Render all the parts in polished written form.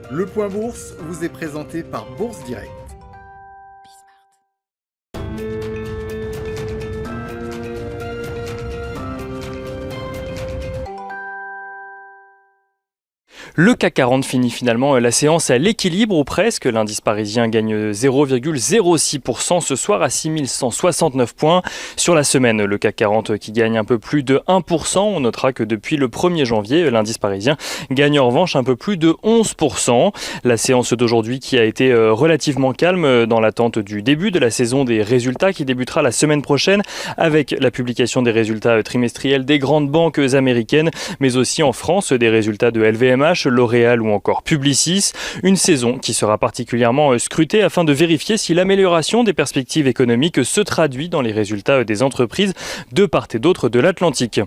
Le Point Bourse vous est présenté par Bourse Direct. Le CAC 40 finit finalement la séance à l'équilibre ou presque. L'indice parisien gagne 0,06% ce soir à 6169 points. Sur la semaine, le CAC 40 qui gagne un peu plus de 1%. On notera que depuis le 1er janvier, l'indice parisien gagne en revanche un peu plus de 11%. La séance d'aujourd'hui qui a été relativement calme dans l'attente du début de la saison des résultats qui débutera la semaine prochaine avec la publication des résultats trimestriels des grandes banques américaines, mais aussi en France des résultats de LVMH, L'Oréal ou encore Publicis. Une saison qui sera particulièrement scrutée afin de vérifier si l'amélioration des perspectives économiques se traduit dans les résultats des entreprises de part et d'autre de l'Atlantique.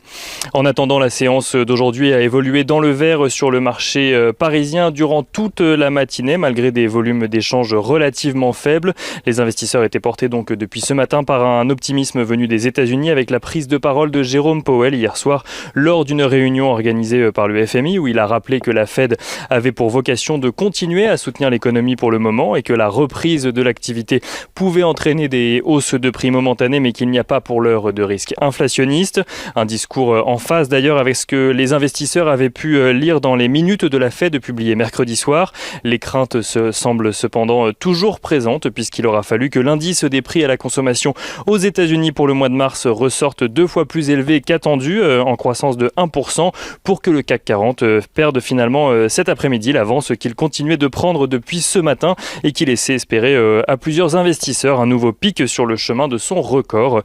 En attendant, la séance d'aujourd'hui a évolué dans le vert sur le marché parisien durant toute la matinée, malgré des volumes d'échanges relativement faibles. Les investisseurs étaient portés donc depuis ce matin par un optimisme venu des États-Unis avec la prise de parole de Jérôme Powell hier soir lors d'une réunion organisée par le FMI où il a rappelé que la Fed avait pour vocation de continuer à soutenir l'économie pour le moment et que la reprise de l'activité pouvait entraîner des hausses de prix momentanées mais qu'il n'y a pas pour l'heure de risque inflationniste. Un discours en phase d'ailleurs avec ce que les investisseurs avaient pu lire dans les minutes de la Fed publiées mercredi soir. Les craintes semblent cependant toujours présentes puisqu'il aura fallu que l'indice des prix à la consommation aux États-Unis pour le mois de mars ressorte 2 fois plus élevé qu'attendu en croissance de 1% pour que le CAC 40 perde finalement cet après-midi l'avance qu'il continuait de prendre depuis ce matin et qui laissait espérer à plusieurs investisseurs un nouveau pic sur le chemin de son record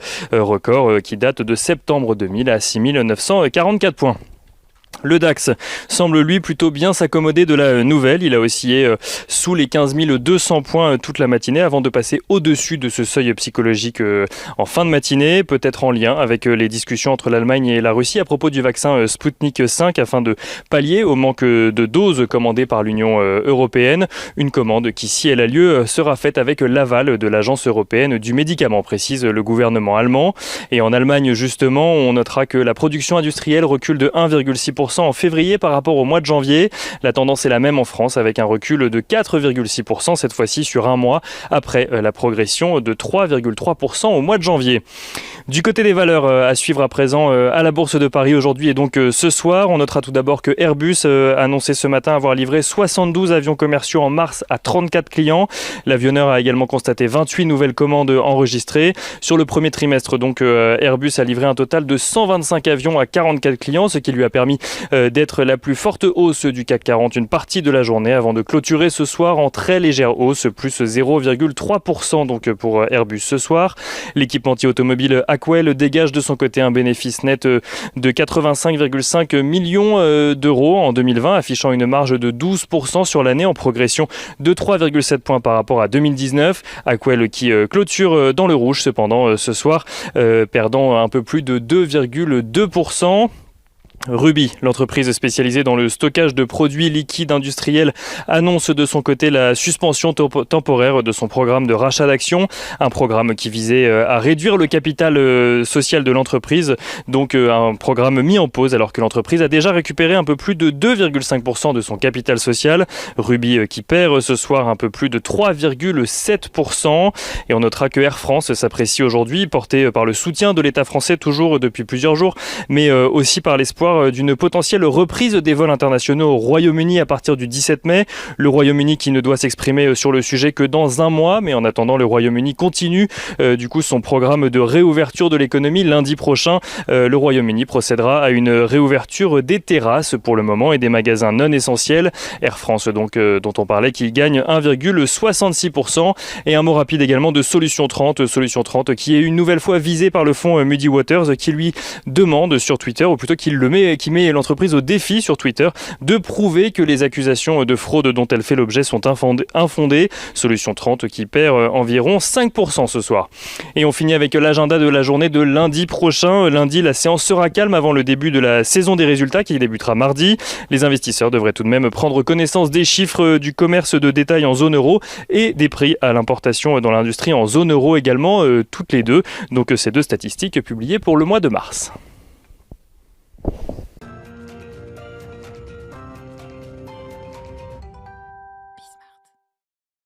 qui date de septembre 2000 à 6944 points. Le DAX semble lui plutôt bien s'accommoder de la nouvelle. Il a oscillé sous les 15 200 points toute la matinée avant de passer au-dessus de ce seuil psychologique en fin de matinée, peut-être en lien avec les discussions entre l'Allemagne et la Russie à propos du vaccin Sputnik 5 afin de pallier au manque de doses commandées par l'Union européenne. Une commande qui, si elle a lieu, sera faite avec l'aval de l'Agence européenne du médicament, précise le gouvernement allemand. Et en Allemagne, justement, on notera que la production industrielle recule de 1,6% en février par rapport au mois de janvier. La tendance est la même en France avec un recul de 4,6% cette fois-ci sur un mois après la progression de 3,3% au mois de janvier. Du côté des valeurs à suivre à présent à la Bourse de Paris aujourd'hui et donc ce soir, on notera tout d'abord que Airbus a annoncé ce matin avoir livré 72 avions commerciaux en mars à 34 clients. L'avionneur a également constaté 28 nouvelles commandes enregistrées. Sur le premier trimestre, donc Airbus a livré un total de 125 avions à 44 clients, ce qui lui a permis d'être la plus forte hausse du CAC 40 une partie de la journée avant de clôturer ce soir en très légère hausse, plus 0,3% donc pour Airbus ce soir. L'équipementier automobile Acwell dégage de son côté un bénéfice net de 85,5 millions d'euros en 2020, affichant une marge de 12% sur l'année en progression de 3,7 points par rapport à 2019. Acwell qui clôture dans le rouge cependant ce soir, perdant un peu plus de 2,2%. Ruby, l'entreprise spécialisée dans le stockage de produits liquides industriels, annonce de son côté la suspension temporaire de son programme de rachat d'actions, un programme qui visait à réduire le capital social de l'entreprise, donc un programme mis en pause alors que l'entreprise a déjà récupéré un peu plus de 2,5% de son capital social. Ruby qui perd ce soir un peu plus de 3,7%. Et on notera que Air France s'apprécie aujourd'hui, porté par le soutien de l'État français toujours depuis plusieurs jours, mais aussi par l'espoir d'une potentielle reprise des vols internationaux au Royaume-Uni à partir du 17 mai. Le Royaume-Uni qui ne doit s'exprimer sur le sujet que dans un mois, mais en attendant, le Royaume-Uni continue du coup son programme de réouverture de l'économie. Lundi prochain, le Royaume-Uni procédera à une réouverture des terrasses pour le moment et des magasins non essentiels. Air France donc dont on parlait qui gagne 1,66%. Et un mot rapide également de Solution 30 qui est une nouvelle fois visée par le fonds Muddy Waters qui lui demande sur Twitter, ou plutôt qui met l'entreprise au défi sur Twitter de prouver que les accusations de fraude dont elle fait l'objet sont infondées. Solution 30 qui perd environ 5% ce soir. Et on finit avec l'agenda de la journée de lundi prochain. Lundi, la séance sera calme avant le début de la saison des résultats qui débutera mardi. Les investisseurs devraient tout de même prendre connaissance des chiffres du commerce de détail en zone euro et des prix à l'importation dans l'industrie en zone euro également, toutes les deux. Donc ces deux statistiques publiées pour le mois de mars.